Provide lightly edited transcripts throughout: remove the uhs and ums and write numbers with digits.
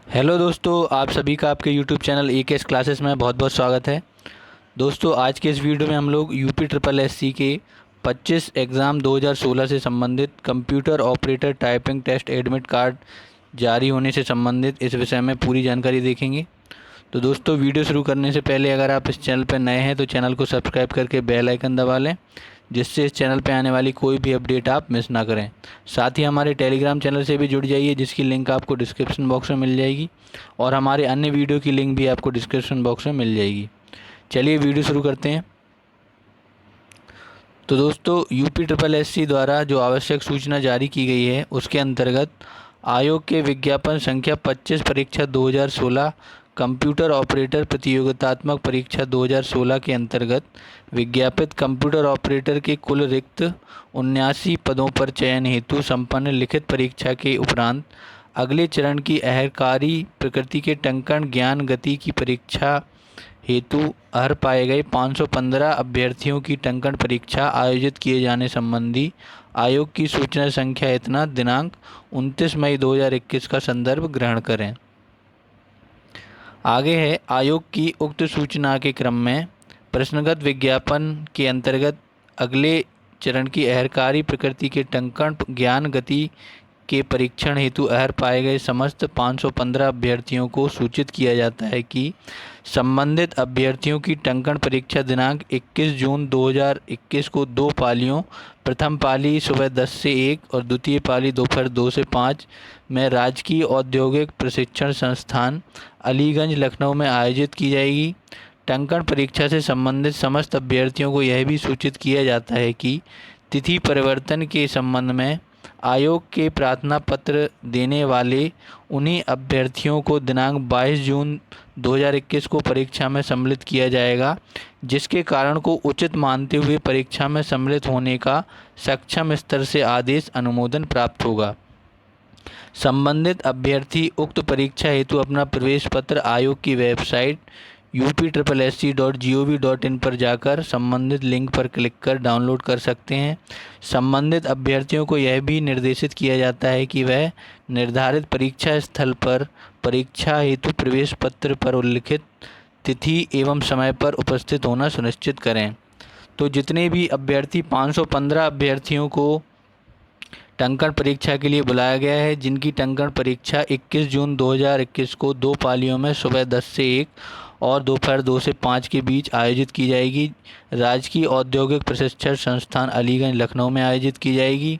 Hello दोस्तों, आप सभी का आपके यूट्यूब चैनल EKS क्लासेस में बहुत बहुत स्वागत है। दोस्तों, आज के इस वीडियो में हम लोग यूपी ट्रिपल एससी के 25 एग्ज़ाम 2016 से संबंधित computer operator typing test admit card जारी होने से संबंधित इस विषय में पूरी जानकारी देखेंगे। तो दोस्तों, वीडियो शुरू करने से पहले अगर आप इस चैनल पर नए हैं तो चैनल को सब्सक्राइब करके बेल आइकन दबा लें, जिससे इस चैनल पर आने वाली कोई भी अपडेट आप मिस ना करें। साथ ही हमारे टेलीग्राम चैनल से भी जुड़ जाइए, जिसकी लिंक आपको डिस्क्रिप्शन बॉक्स में मिल जाएगी, और हमारे अन्य वीडियो की लिंक भी आपको डिस्क्रिप्शन बॉक्स में मिल जाएगी। चलिए वीडियो शुरू करते हैं। तो दोस्तों, यूपी ट्रिपल एससी द्वारा जो आवश्यक सूचना जारी की गई है उसके अंतर्गत आयोग के विज्ञापन संख्या 25 परीक्षा 2016 कंप्यूटर ऑपरेटर प्रतियोगितात्मक परीक्षा 2016 के अंतर्गत विज्ञापित कंप्यूटर ऑपरेटर के कुल रिक्त 79 पदों पर चयन हेतु संपन्न लिखित परीक्षा के उपरांत अगले चरण की अहर्कारी प्रकृति के टंकण ज्ञान गति की परीक्षा हेतु अर्ह पाए गए 515 अभ्यर्थियों की टंकण परीक्षा आयोजित किए जाने संबंधी आयोग की सूचना संख्या इतना दिनांक 29 मई 2021 का संदर्भ ग्रहण करें। आगे है आयोग की उक्त सूचना के क्रम में प्रश्नगत विज्ञापन के अंतर्गत अगले चरण की अहर्कारी प्रकृति के टंकण ज्ञान गति के परीक्षण हेतु अर्ह पाए गए समस्त 515 अभ्यर्थियों को सूचित किया जाता है कि संबंधित अभ्यर्थियों की टंकण परीक्षा दिनांक 21 जून 2021 को दो पालियों, प्रथम पाली सुबह 10 से 1 और द्वितीय पाली दोपहर 2 से 5 में राजकीय औद्योगिक प्रशिक्षण संस्थान अलीगंज लखनऊ में आयोजित की जाएगी। टंकण परीक्षा से संबंधित समस्त अभ्यर्थियों को यह भी सूचित किया जाता है कि तिथि परिवर्तन के संबंध में आयोग के प्रार्थना पत्र देने वाले उन्हीं अभ्यर्थियों को दिनांक 22 जून 2021 को परीक्षा में सम्मिलित किया जाएगा, जिसके कारण को उचित मानते हुए परीक्षा में सम्मिलित होने का सक्षम स्तर से आदेश अनुमोदन प्राप्त होगा। संबंधित अभ्यर्थी उक्त परीक्षा हेतु अपना प्रवेश पत्र आयोग की वेबसाइट upSSC.gov.in पर जाकर संबंधित लिंक पर क्लिक कर डाउनलोड कर सकते हैं। संबंधित अभ्यर्थियों को यह भी निर्देशित किया जाता है कि वह निर्धारित परीक्षा स्थल पर परीक्षा हेतु प्रवेश पत्र पर उल्लिखित तिथि एवं समय पर उपस्थित होना सुनिश्चित करें। तो जितने भी अभ्यर्थी 515 अभ्यर्थियों को टंकण परीक्षा के लिए बुलाया गया है, जिनकी टंकण परीक्षा 21 जून 2021 को दो पालियों में सुबह 10 से 1 और दोपहर 2 से 5 के बीच आयोजित की जाएगी, राजकीय औद्योगिक प्रशिक्षण संस्थान अलीगंज लखनऊ में आयोजित की जाएगी।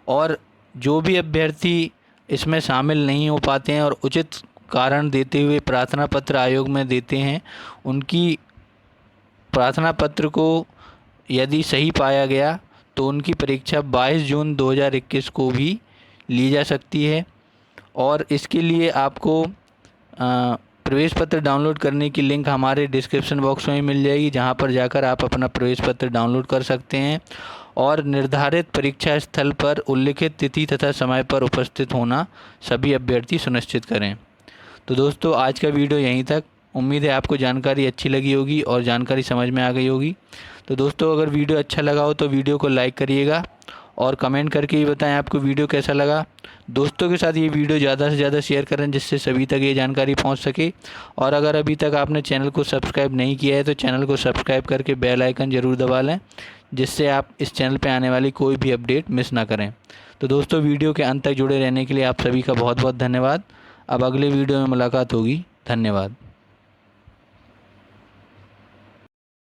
और जो भी अभ्यर्थी इसमें शामिल नहीं हो पाते हैं और उचित कारण देते हुए प्रार्थना पत्र आयोग में देते हैं, उनकी प्रार्थना पत्र को यदि सही पाया गया तो उनकी परीक्षा 22 जून 2021 को भी ली जा सकती है। और इसके लिए आपको प्रवेश पत्र डाउनलोड करने की लिंक हमारे डिस्क्रिप्शन बॉक्स में मिल जाएगी, जहां पर जाकर आप अपना प्रवेश पत्र डाउनलोड कर सकते हैं और निर्धारित परीक्षा स्थल पर उल्लिखित तिथि तथा समय पर उपस्थित होना सभी अभ्यर्थी सुनिश्चित करें। तो दोस्तों, आज का वीडियो यहीं तक। उम्मीद है आपको जानकारी अच्छी लगी होगी और जानकारी समझ में आ गई होगी। तो दोस्तों, अगर वीडियो अच्छा लगा हो तो वीडियो को लाइक करिएगा और कमेंट करके ये बताएं आपको वीडियो कैसा लगा। दोस्तों के साथ ये वीडियो ज़्यादा से ज़्यादा शेयर करें, जिससे सभी तक ये जानकारी पहुंच सके। और अगर अभी तक आपने चैनल को सब्सक्राइब नहीं किया है तो चैनल को सब्सक्राइब करके बेल आइकन ज़रूर दबा लें, जिससे आप इस चैनल पर आने वाली कोई भी अपडेट मिस ना करें। तो दोस्तों, वीडियो के अंत तक जुड़े रहने के लिए आप सभी का बहुत बहुत धन्यवाद। अब अगले वीडियो में मुलाकात होगी। धन्यवाद।